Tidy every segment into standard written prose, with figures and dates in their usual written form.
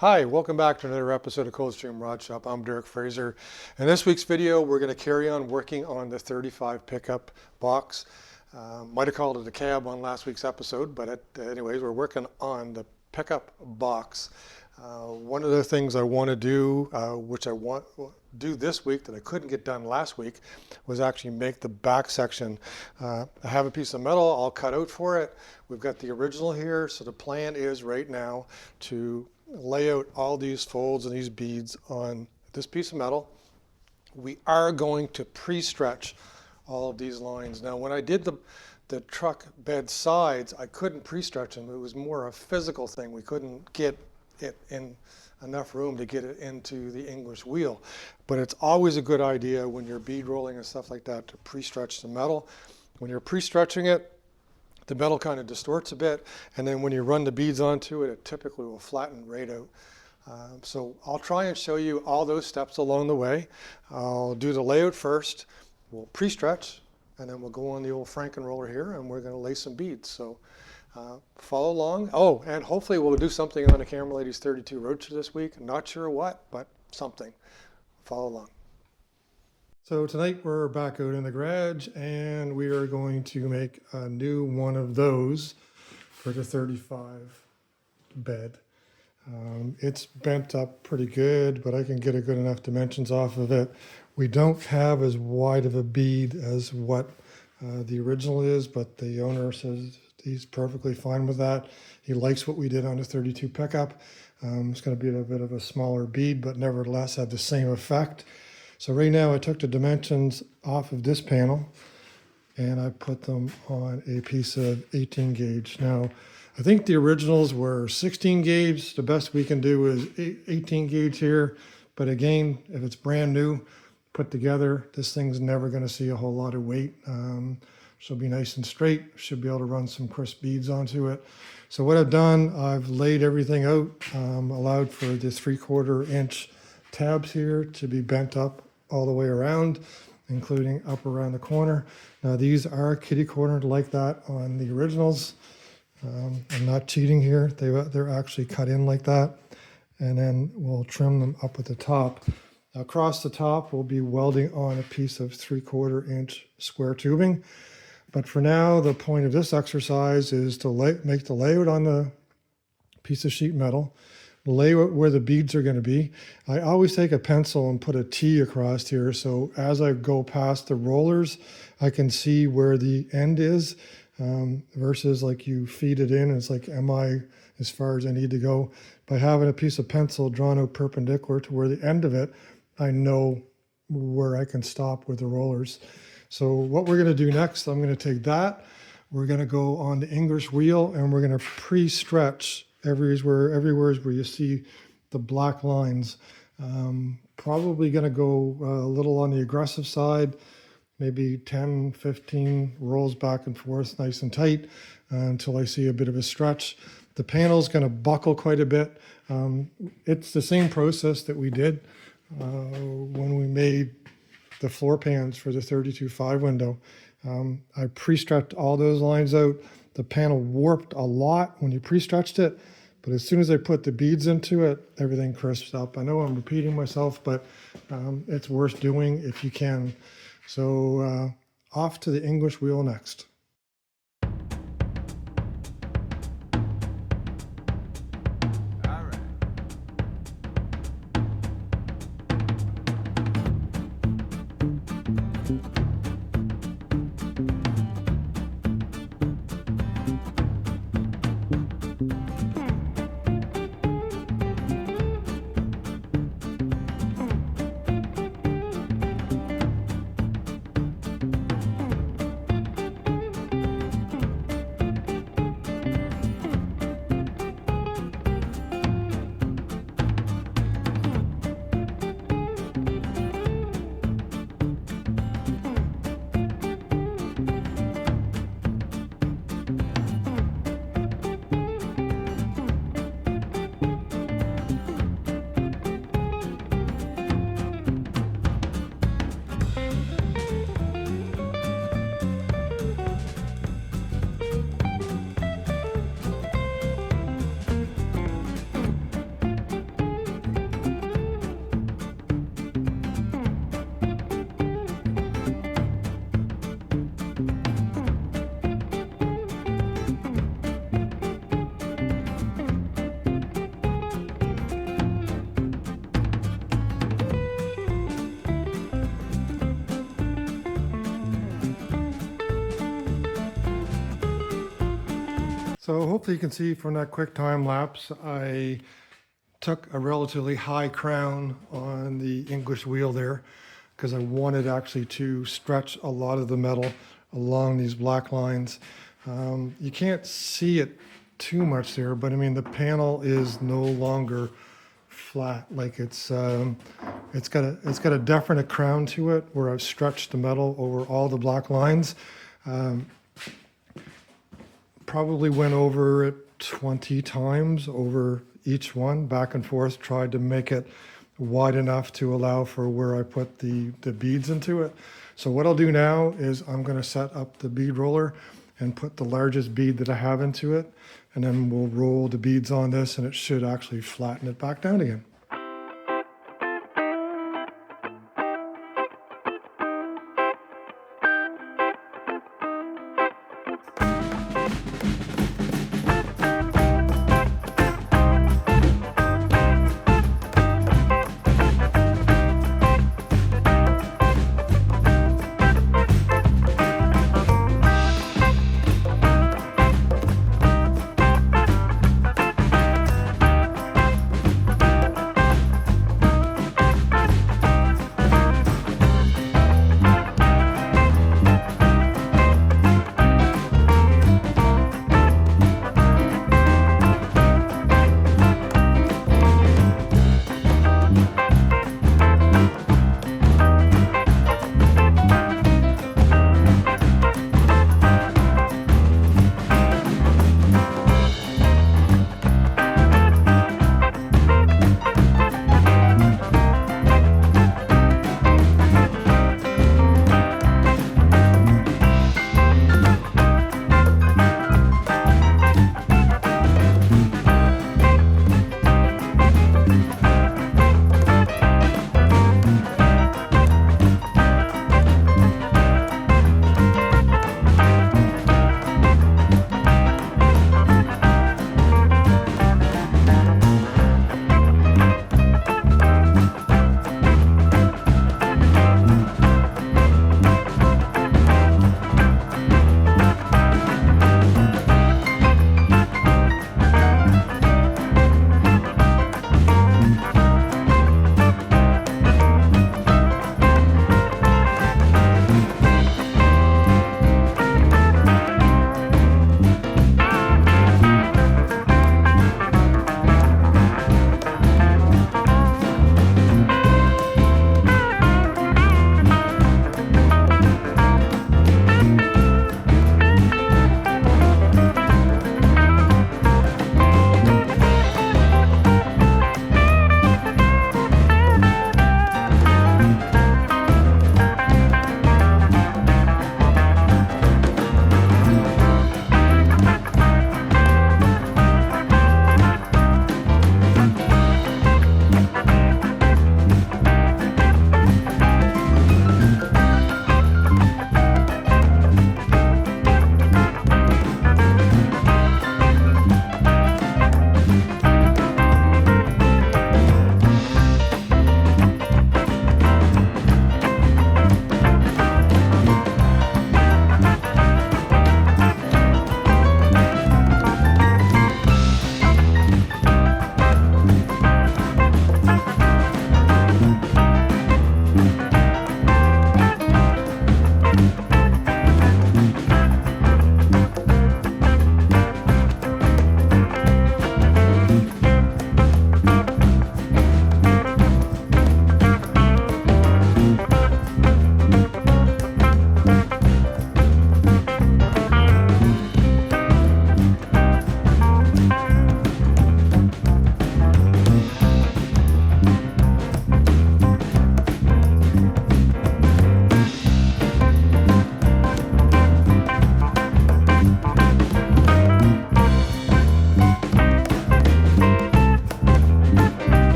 Hi, welcome back to another episode of Coldstream Rod Shop. I'm Derek Fraser. In this week's video, we're going to carry on working on the 35 pickup box. Might have called it a cab on last week's episode, but anyways, we're working on the pickup box. One of the things I want to do, which I want to do this week that I couldn't get done last week, was actually make the back section. I have a piece of metal all cut out for it. We've got the original here, so the plan is right now to lay out all these folds and these beads on this piece of metal. We are going to pre-stretch all of these lines. Now, when I did the truck bed sides, I couldn't pre-stretch them. It was more a physical thing. We couldn't get it in enough room to get it into the English wheel. But it's always a good idea when you're bead rolling and stuff like that to pre-stretch the metal. When you're pre-stretching it, the metal kind of distorts a bit, and then when you run the beads onto it, it typically will flatten right out. So I'll try and show you all those steps along the way. I'll do the layout first, we'll pre-stretch, and then we'll go on the old Franken roller here, and we're going to lay some beads. So follow along. Oh, and hopefully we'll do something on the Camera Ladies 32 Roadster this week. Not sure what, but something. Follow along. So tonight we're back out in the garage and we are going to make a new one of those for the 35 bed. It's bent up pretty good, but I can get a good enough dimensions off of it. We don't have as wide of a bead as what the original is, but the owner says he's perfectly fine with that. He likes what we did on the 32 pickup. It's going to be a bit of a smaller bead, but nevertheless have the same effect. So right now I took the dimensions off of this panel and I put them on a piece of 18 gauge. Now, I think the originals were 16 gauge. The best we can do is 18 gauge here. But again, if it's brand new, put together, this thing's never going to see a whole lot of weight. She'll be nice and straight. Should be able to run some crisp beads onto it. So what I've done, I've laid everything out, allowed for the 3/4 inch tabs here to be bent up all the way around, including up around the corner. Now these are kitty cornered like that on the originals. I'm not cheating here. They're actually cut in like that. And then we'll trim them up at the top. Across the top, we'll be welding on a piece of 3/4 inch square tubing. But for now, the point of this exercise is to make the layout on the piece of sheet metal, lay where the beads are going to be. I always take a pencil and put a T across here, so as I go past the rollers, I can see where the end is, versus like you feed it in and it's like, am I as far as I need to go? By having a piece of pencil drawn out perpendicular to where the end of it, I know where I can stop with the rollers. So what we're going to do next, I'm going to take that, we're going to go on the English wheel and we're going to pre-stretch everywhere where you see the black lines. Probably going to go a little on the aggressive side, maybe 10, 15 rolls back and forth nice and tight until I see a bit of a stretch. The panel's going to buckle quite a bit. It's the same process that we did when we made the floor pans for the 32.5 window. I pre-stretched all those lines out. The panel warped a lot when you pre-stretched it, but as soon as I put the beads into it, everything crisps up. I know I'm repeating myself, but it's worth doing if you can. So off to the English wheel next. So hopefully you can see from that quick time lapse, I took a relatively high crown on the English wheel there because I wanted actually to stretch a lot of the metal along these black lines. You can't see it too much there, but I mean the panel is no longer flat. Like it's got a definite crown to it where I've stretched the metal over all the black lines. Probably went over it 20 times over each one, back and forth, tried to make it wide enough to allow for where I put the beads into it. So what I'll do now is I'm going to set up the bead roller and put the largest bead that I have into it, and then we'll roll the beads on this and it should actually flatten it back down again.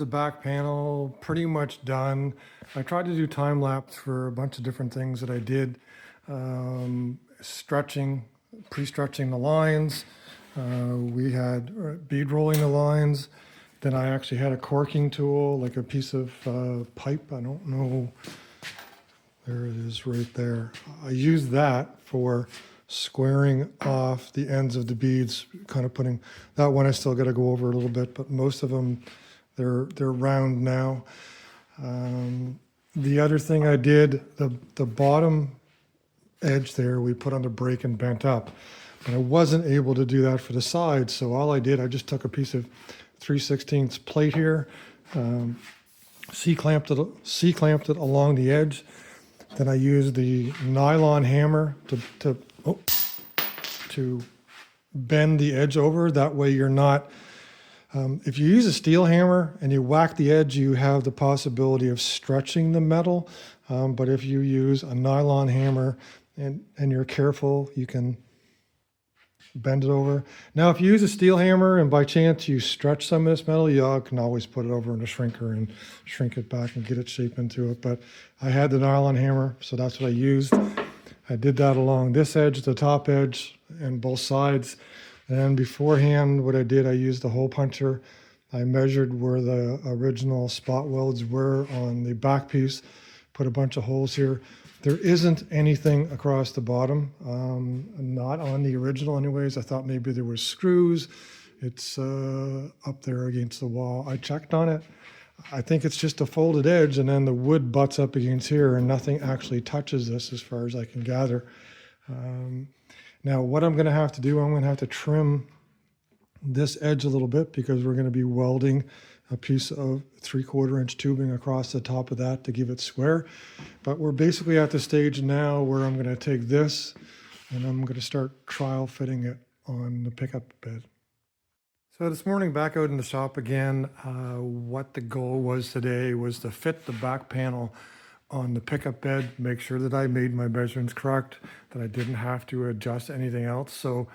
the back panel, pretty much done. I tried to do time lapse for a bunch of different things that I did. Stretching, pre-stretching the lines. We had bead rolling the lines. Then I actually had a corking tool, like a piece of pipe. I don't know. There it is right there. I used that for squaring off the ends of the beads, kind of putting, that one I still got to go over a little bit, but most of them, they're round now. The other thing I did, the bottom edge there, we put on the brake and bent up. And I wasn't able to do that for the sides, so all I did, I just took a piece of 3/16 plate here, C-clamped it along the edge. Then I used the nylon hammer to bend the edge over. That way you're not, if you use a steel hammer and you whack the edge, you have the possibility of stretching the metal. But if you use a nylon hammer and you're careful, you can bend it over. Now, if you use a steel hammer and by chance you stretch some of this metal, you can always put it over in a shrinker and shrink it back and get it shape into it. But I had the nylon hammer, so that's what I used. I did that along this edge, the top edge, and both sides. And beforehand, what I did, I used the hole puncher. I measured where the original spot welds were on the back piece, put a bunch of holes here. There isn't anything across the bottom, not on the original anyways. I thought maybe there was screws. It's up there against the wall. I checked on it. I think it's just a folded edge, and then the wood butts up against here, and nothing actually touches this as far as I can gather. Now, what I'm going to have to do, I'm going to have to trim this edge a little bit because we're going to be welding a piece of 3/4 inch tubing across the top of that to give it square. But we're basically at the stage now where I'm going to take this and I'm going to start trial fitting it on the pickup bed. So this morning back out in the shop again, what the goal was today was to fit the back panel on the pickup bed, make sure that I made my measurements correct, that I didn't have to adjust anything else. So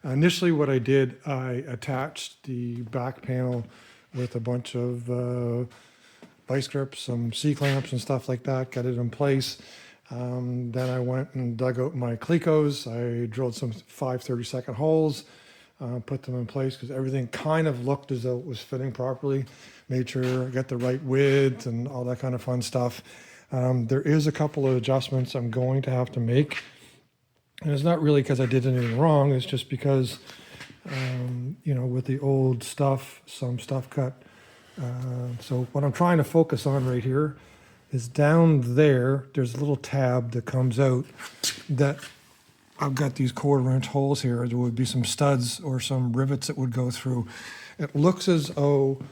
initially what I did, I attached the back panel with a bunch of vice grips, some C-clamps and stuff like that, got it in place. Then I went and dug out my clecos. I drilled some 5/32 holes, put them in place because everything kind of looked as though it was fitting properly. Made sure I got the right width and all that kind of fun stuff. There is a couple of adjustments I'm going to have to make. And it's not really because I did anything wrong, it's just because you know, with the old stuff, some stuff cut. So what I'm trying to focus on right here is down there, there's a little tab that comes out that I've got these 1/4 inch holes here. There would be some studs or some rivets that would go through. It looks as though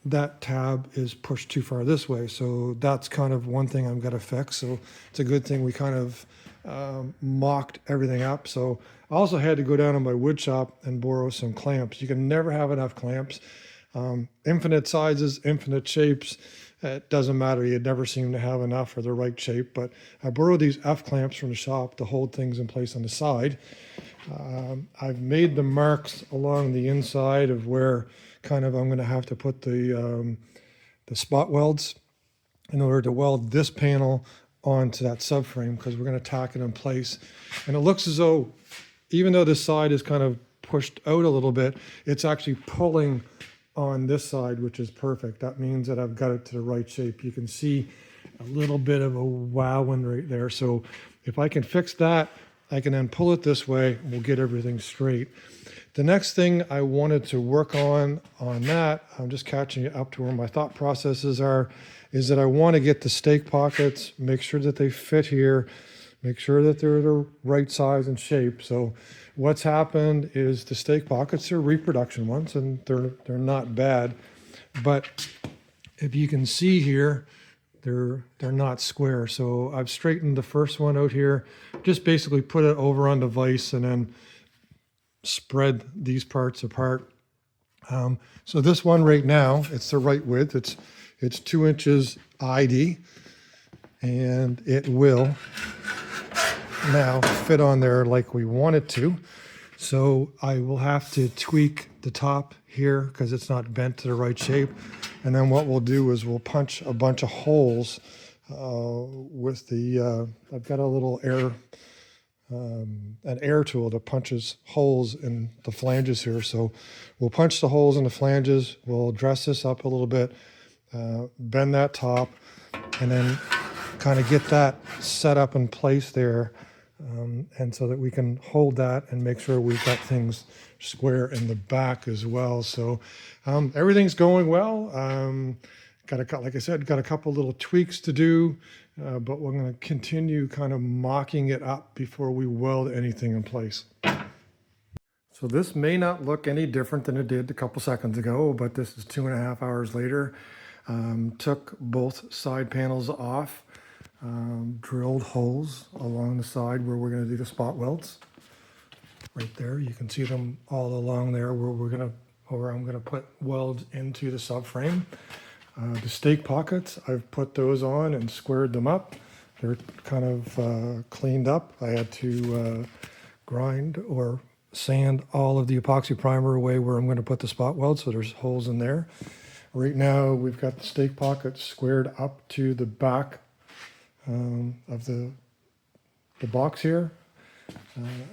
that tab is pushed too far this way. So that's kind of one thing I've got to fix. So it's a good thing we kind of mocked everything up. So I also had to go down to my wood shop and borrow some clamps. You can never have enough clamps. Infinite sizes, infinite shapes. It doesn't matter. You never seem to have enough or the right shape. But I borrowed these F clamps from the shop to hold things in place on the side. I've made the marks along the inside of where kind of I'm going to have to put the spot welds in order to weld this panel onto that subframe because we're going to tack it in place. And it looks as though, even though this side is kind of pushed out a little bit, it's actually pulling on this side, which is perfect. That means that I've got it to the right shape. You can see a little bit of a wowing right there. So if I can fix that, I can then pull it this way, we'll get everything straight. The next thing I wanted to work on that, I'm just catching it up to where my thought processes are, is that I want to get the stake pockets, make sure that they fit here, make sure that they're the right size and shape. So what's happened is the stake pockets are reproduction ones and they're not bad, but if you can see here, they're not square. So I've straightened the first one out here, just basically put it over on the vise and then spread these parts apart. So this one right now, it's the right width. It's 2 inches ID, and it will now fit on there like we want it to. So I will have to tweak the top here because it's not bent to the right shape. And then what we'll do is we'll punch a bunch of holes with the, I've got a little an air tool that punches holes in the flanges here. So we'll punch the holes in the flanges, we'll dress this up a little bit, bend that top, and then kind of get that set up in place there. And so that we can hold that and make sure we've got things square in the back as well. So everything's going well. Like I said, got a couple little tweaks to do, but we're going to continue kind of mocking it up before we weld anything in place. So this may not look any different than it did a couple seconds ago, but this is 2.5 hours later. Took both side panels off. Drilled holes along the side where we're going to do the spot welds. Right there, you can see them all along there where I'm going to put welds into the subframe. The stake pockets, I've put those on and squared them up. They're kind of cleaned up. I had to grind or sand all of the epoxy primer away where I'm going to put the spot welds, so there's holes in there. Right now, we've got the stake pockets squared up to the back of the box here,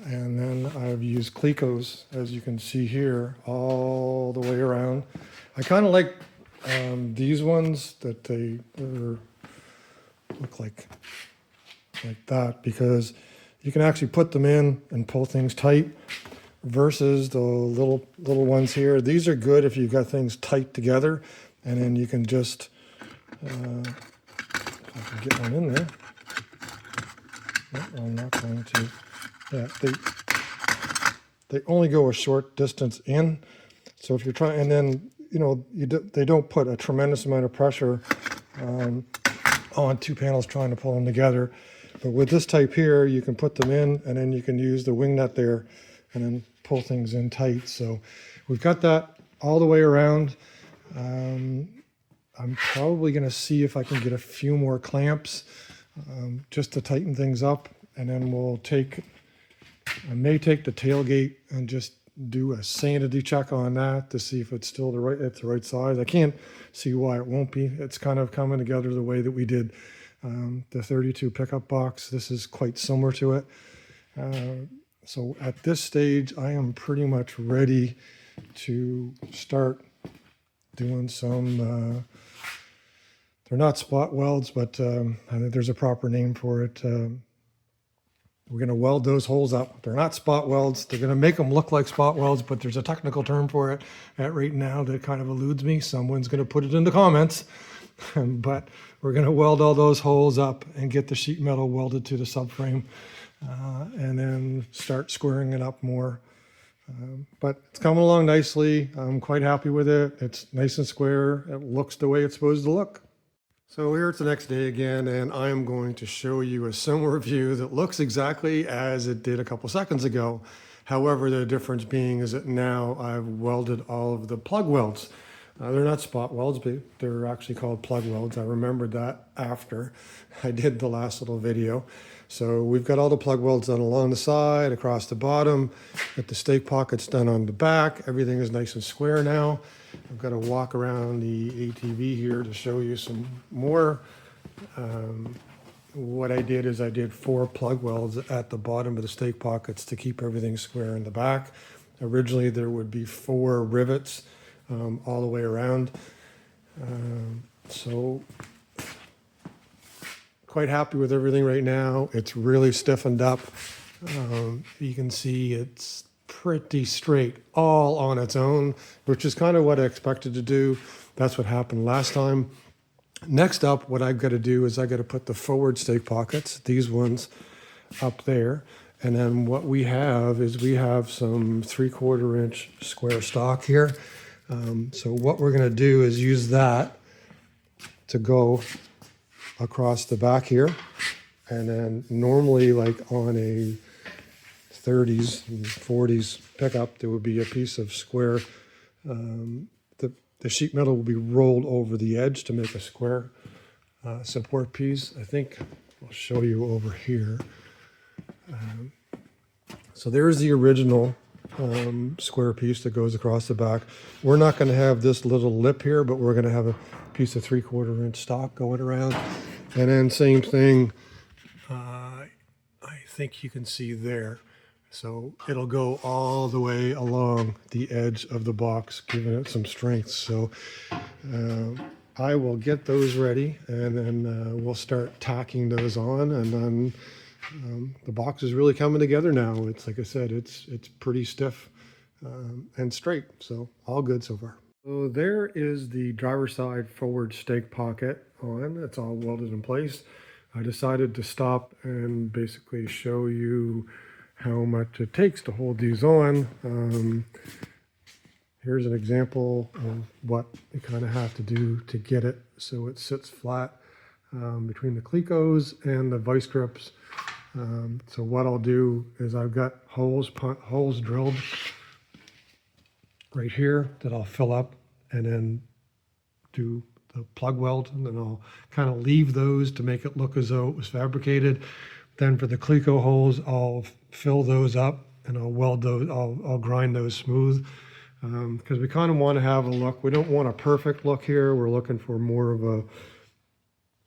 and then I've used Clecos, as you can see here, all the way around. I kind of like these ones that they look like that, because you can actually put them in and pull things tight versus the little ones here. These are good if you've got things tight together, and then you can just if I can get one in there. No, I'm not going to. Yeah, they only go a short distance in. So if you're trying, and then they don't put a tremendous amount of pressure on two panels trying to pull them together. But with this type here, you can put them in, and then you can use the wing nut there, and then pull things in tight. So we've got that all the way around. I'm probably going to see if I can get a few more clamps just to tighten things up, and then I may take the tailgate and just do a sanity check on that to see if it's still the right size. I can't see why it won't be. It's kind of coming together the way that we did the 32 pickup box. This is quite similar to it. So at this stage, I am pretty much ready to start doing some they're not spot welds, but I think there's a proper name for it. We're going to weld those holes up. They're not spot welds. They're going to make them look like spot welds, but there's a technical term for it right now that kind of eludes me. Someone's going to put it in the comments. But we're going to weld all those holes up and get the sheet metal welded to the subframe, and then start squaring it up more. But it's coming along nicely. I'm quite happy with it. It's nice and square. It looks the way it's supposed to look. So here it's the next day again, and I am going to show you a similar view that looks exactly as it did a couple seconds ago. However, the difference being is that now I've welded all of the plug welds. They're not spot welds, but they're actually called plug welds. I remembered that after I did the last little video. So we've got all the plug welds done along the side, across the bottom, got the stake pockets done on the back. Everything is nice and square now. I've got to walk around the ATV here to show you some more. What I did is I did 4 plug welds at the bottom of the stake pockets to keep everything square in the back. Originally there would be 4 rivets all the way around. So quite happy with everything right now. It's really stiffened up. You can see it's pretty straight all on its own, which is kind of what I expected to do. That's what happened last time. Next up, what I've got to do is I got to put the forward stake pockets, these ones, up there. And then what we have is we have some 3/4 inch square stock here. So what we're going to do is use that to go across the back here. And then normally, like on a 30s and 40s pickup, there would be a piece of square. The sheet metal will be rolled over the edge to make a square support piece. I think I'll show you over here. So there's the original square piece that goes across the back. We're not going to have this little lip here, but we're going to have a piece of 3/4 inch stock going around. And then same thing, I think you can see there. So it'll go all the way along the edge of the box, giving it some strength. So I will get those ready, and then we'll start tacking those on, and then the box is really coming together now. It's like I said, it's pretty stiff and straight, so all good so far. So there is the driver's side forward stake pocket on. It's all welded in place. I decided to stop and basically show you how much it takes to hold these on. Here's an example of what you kind of have to do to get it so it sits flat between the clecos and the vice grips. So what I'll do is I've got holes drilled right here that I'll fill up and then do the plug weld, and then I'll kind of leave those to make it look as though it was fabricated. Then for the cleco holes, I'll fill those up and I'll weld those, I'll grind those smooth, because we kind of want to have a look. We don't want a perfect look here. We're looking for more of a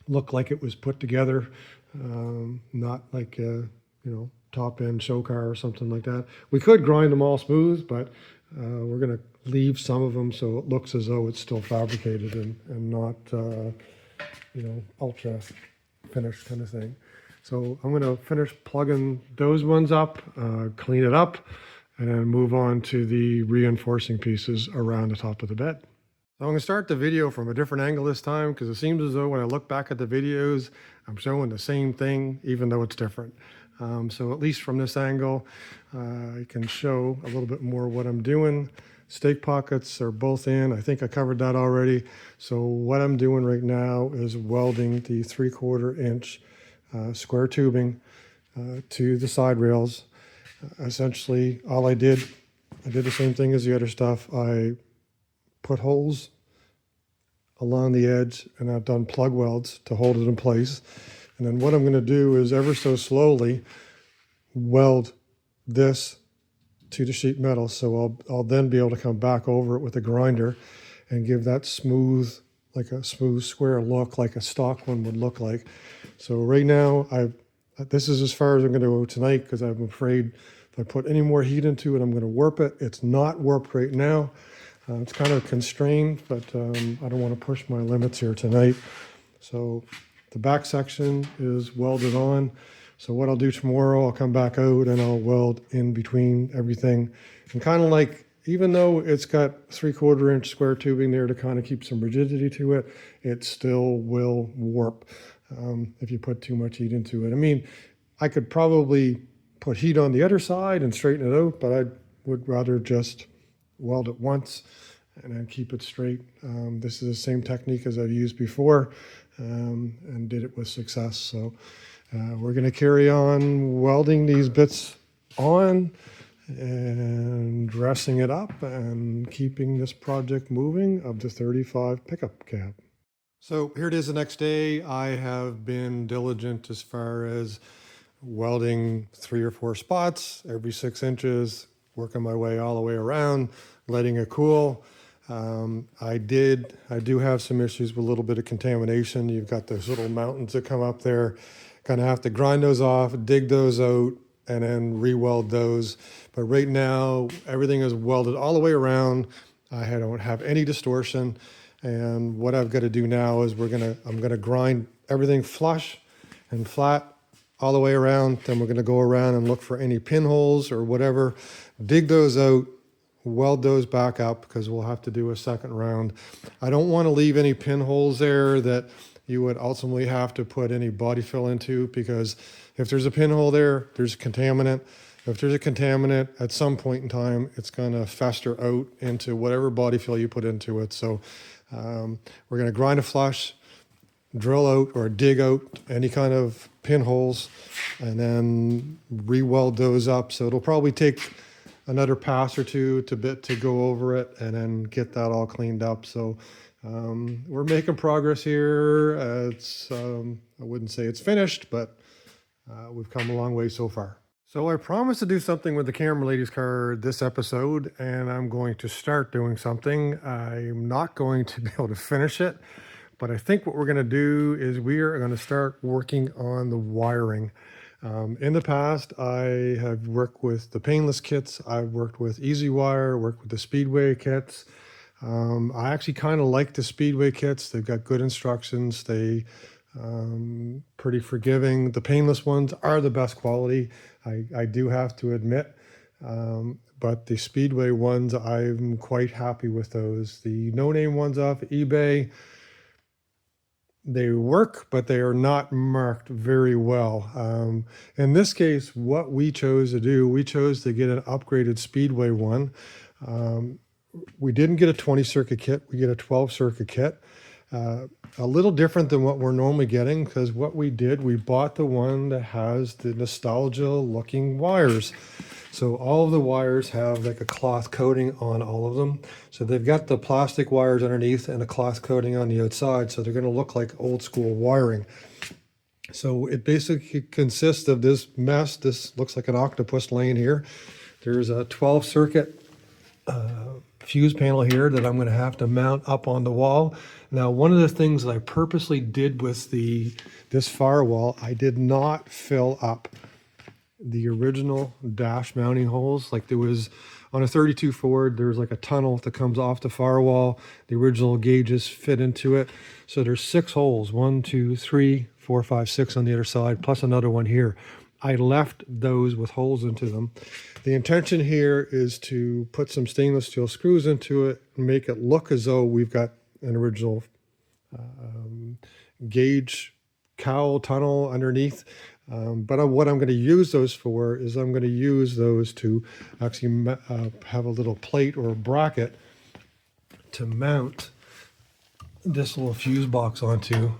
look like it was put together, not like a, top end show car or something like that. We could grind them all smooth, but we're going to leave some of them so it looks as though it's still fabricated and not, ultra finished kind of thing. So I'm going to finish plugging those ones up, clean it up, and then move on to the reinforcing pieces around the top of the bed. So I'm going to start the video from a different angle this time, because it seems as though when I look back at the videos, I'm showing the same thing, even though it's different. So at least from this angle, I can show a little bit more what I'm doing. Stake pockets are both in. I think I covered that already. So what I'm doing right now is welding the 3/4 inch square tubing to the side rails. Essentially, all I did the same thing as the other stuff. I put holes along the edge, and I've done plug welds to hold it in place. And then what I'm going to do is ever so slowly weld this to the sheet metal. So I'll then be able to come back over it with a grinder and give that smooth, like a smooth square look, like a stock one would look like. So right now, this is as far as I'm going to go tonight, because I'm afraid if I put any more heat into it, I'm going to warp it. It's not warped right now. It's kind of constrained, but I don't want to push my limits here tonight. So the back section is welded on. So what I'll do tomorrow, I'll come back out and I'll weld in between everything. And kind of like, even though it's got 3/4 inch square tubing there to kind of keep some rigidity to it, it still will warp if you put too much heat into it. I mean, I could probably put heat on the other side and straighten it out, but I would rather just weld it once and then keep it straight. This is the same technique as I've used before, and did it with success. So we're going to carry on welding these bits on and dressing it up and keeping this project moving of the 35 pickup cab. So here it is the next day. I have been diligent as far as welding 3 or 4 spots every 6 inches, working my way all the way around, letting it cool. I do have some issues with a little bit of contamination. You've got those little mountains that come up there. Gonna have to grind those off, dig those out, and then re-weld those. But right now, everything is welded all the way around. I don't have any distortion. And what I've got to do now is I'm gonna grind everything flush and flat all the way around. Then we're gonna go around and look for any pinholes or whatever, dig those out, weld those back up, because we'll have to do a second round. I don't want to leave any pinholes there that you would ultimately have to put any body fill into, because if there's a pinhole there, there's a contaminant. If there's a contaminant, at some point in time, it's going to fester out into whatever body fill you put into it. So we're going to grind a flush, drill out or dig out any kind of pinholes, and then re-weld those up. So it'll probably take another pass or two to go over it and then get that all cleaned up. So we're making progress here. I wouldn't say it's finished, but we've come a long way so far. So I promised to do something with the camera ladies car this episode, and I'm going to start doing something. I'm not going to be able to finish it, but I think what we're going to do is we are going to start working on the wiring. In the past, I have worked with the painless kits. I've worked with Easy Wire, worked with the Speedway kits. I actually kind of like the Speedway kits. They've got good instructions. They pretty forgiving. The painless ones are the best quality. I do have to admit, but the Speedway ones, I'm quite happy with those. The no-name ones off eBay, they work, but they are not marked very well. In this case, what we chose to do, we chose to get an upgraded Speedway one. We didn't get a 20 circuit kit, we get a 12 circuit kit. A little different than what we're normally getting, because what we did, we bought the one that has the nostalgia looking wires. So all of the wires have like a cloth coating on all of them. So they've got the plastic wires underneath and a cloth coating on the outside. So they're going to look like old school wiring. So it basically consists of this mess. This looks like an octopus laying here. There's a 12 circuit fuse panel here that I'm going to have to mount up on the wall. Now, one of the things that I purposely did with this firewall, I did not fill up the original dash mounting holes. Like there was on a 32 Ford, there's like a tunnel that comes off the firewall. The original gauges fit into it. So there's 6 holes, 1, 2, 3, 4, 5, 6 on the other side, plus another one here. I left those with holes into them. The intention here is to put some stainless steel screws into it and make it look as though we've got an original gauge cowl tunnel underneath. But what I'm going to use those for is I'm going to use those to actually have a little plate or a bracket to mount this little fuse box onto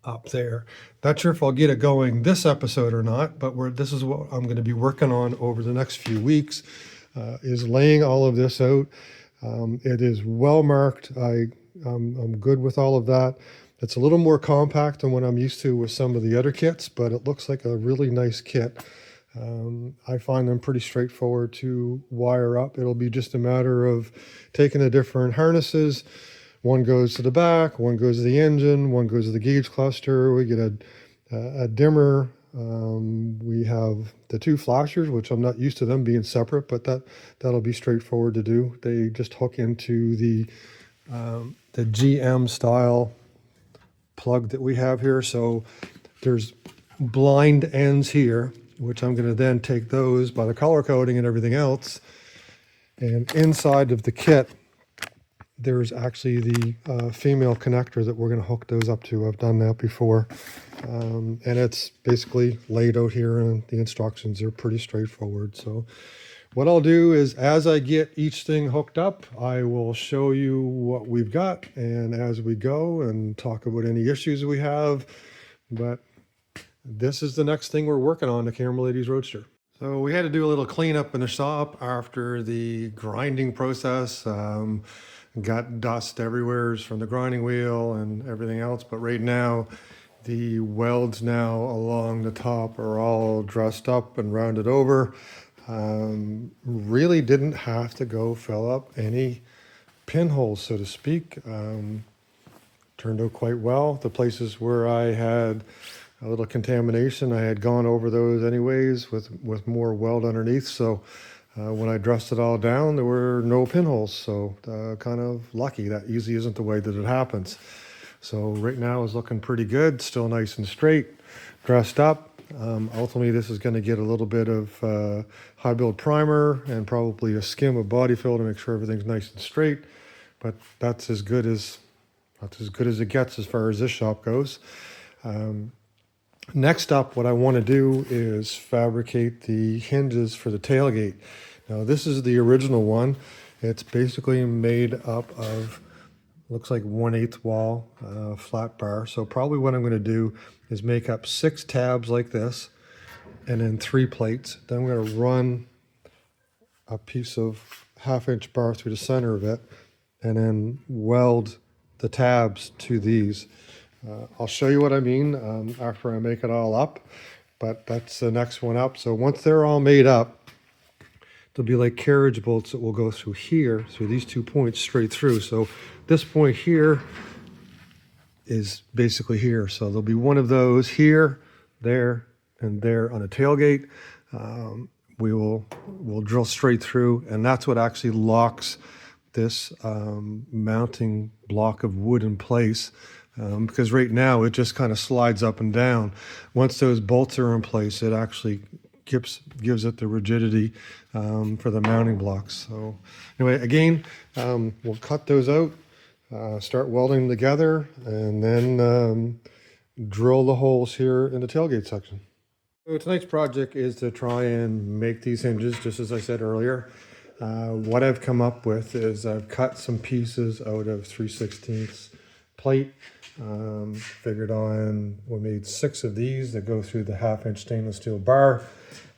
up there. Not sure if I'll get it going this episode or not, but this is what I'm going to be working on over the next few weeks, is laying all of this out. It is well marked. I'm good with all of that. It's a little more compact than what I'm used to with some of the other kits, but it looks like a really nice kit. I find them pretty straightforward to wire up. It'll be just a matter of taking the different harnesses. One goes to the back, one goes to the engine, one goes to the gauge cluster. We get a dimmer. We have the 2 flashers, which I'm not used to them being separate, but that'll be straightforward to do. They just hook into the GM style plug that we have here. So there's blind ends here, which I'm going to then take those by the color coding and everything else. And inside of the kit, there's actually the female connector that we're going to hook those up to. I've done that before. And it's basically laid out here, and the instructions are pretty straightforward. So what I'll do is, as I get each thing hooked up, I will show you what we've got, and as we go, and talk about any issues we have. But this is the next thing we're working on, the Camera Ladies Roadster. So we had to do a little cleanup in the shop after the grinding process. Got dust everywhere from the grinding wheel and everything else. But right now, the welds now along the top are all dressed up and rounded over. Really didn't have to go fill up any pinholes, so to speak. Turned out quite well. The places where I had a little contamination, I had gone over those anyways with more weld underneath. So when I dressed it all down, there were no pinholes. So kind of lucky. That usually isn't the way that it happens. So right now it's looking pretty good, still nice and straight, dressed up. Ultimately, this is going to get a little bit of high build primer and probably a skim of body fill to make sure everything's nice and straight. But that's as good as it gets as far as this shop goes. Next up, what I want to do is fabricate the hinges for the tailgate. Now, this is the original one. It's basically made up of, looks like 1/8 wall flat bar. So probably what I'm going to do is make up 6 tabs like this, and then 3 plates. Then I'm going to run a piece of 1/2-inch bar through the center of it, and then weld the tabs to these. I'll show you what I mean after I make it all up. but that's the next one up. So once they're all made up, there'll be like carriage bolts that will go through here, through these 2 points straight through. So this point here is basically here. So there'll be one of those here, there, and there on the tailgate. We'll drill straight through, and that's what actually locks this mounting block of wood in place. Because right now it just kind of slides up and down. Once those bolts are in place, it actually gives it the rigidity for the mounting blocks. So anyway, again, we'll cut those out, start welding them together, and then drill the holes here in the tailgate section. So tonight's project is to try and make these hinges, just as I said earlier. What I've come up with is I've cut some pieces out of 3/16 plate. Figured on, we made 6 of these that go through the 1/2-inch stainless steel bar.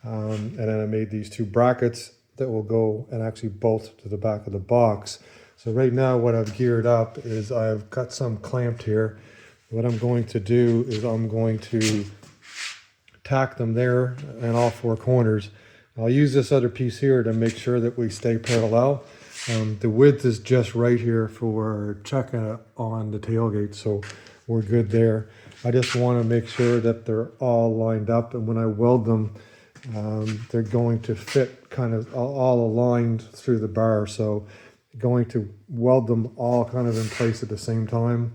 And then I made these 2 brackets that will go and actually bolt to the back of the box. So right now what I've geared up is I've got some clamped here. What I'm going to do is I'm going to tack them there in all 4 corners. I'll use this other piece here to make sure that we stay parallel. The width is just right here for checking it on the tailgate, so we're good there. I just want to make sure that they're all lined up, and when I weld them, they're going to fit kind of all aligned through the bar. So going to weld them all kind of in place at the same time.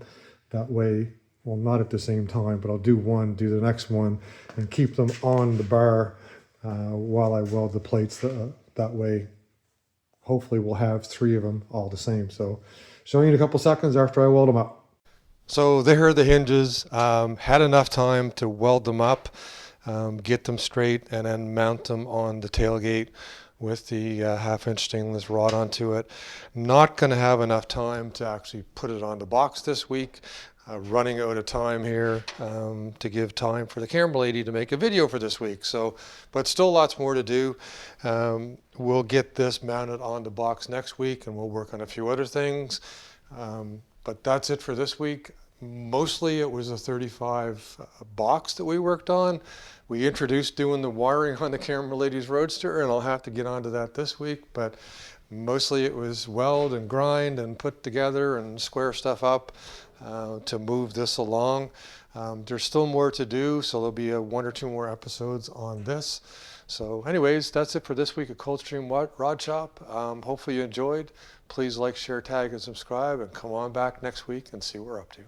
That way, well, not at the same time, but I'll do one, do the next one, and keep them on the bar while I weld the plates. That way, hopefully we'll have 3 of them all the same. So showing you in a couple seconds after I weld them up. So there are the hinges. Had enough time to weld them up, get them straight, and then mount them on the tailgate with the 1/2-inch stainless rod onto it. Not going to have enough time to actually put it on the box this week. Running out of time here to give time for the camera lady to make a video for this week. So, but still lots more to do. We'll get this mounted on the box next week, and we'll work on a few other things. But that's it for this week. Mostly it was a 35 box that we worked on. We introduced doing the wiring on the camera lady's Roadster, and I'll have to get onto that this week. But mostly it was weld and grind and put together and square stuff up to move this along. There's still more to do, so there'll be 1 or 2 more episodes on this. So anyways, that's it for this week at Coldstream Rod Shop. Hopefully you enjoyed. Please like, share, tag, and subscribe, and come on back next week and see what we're up to.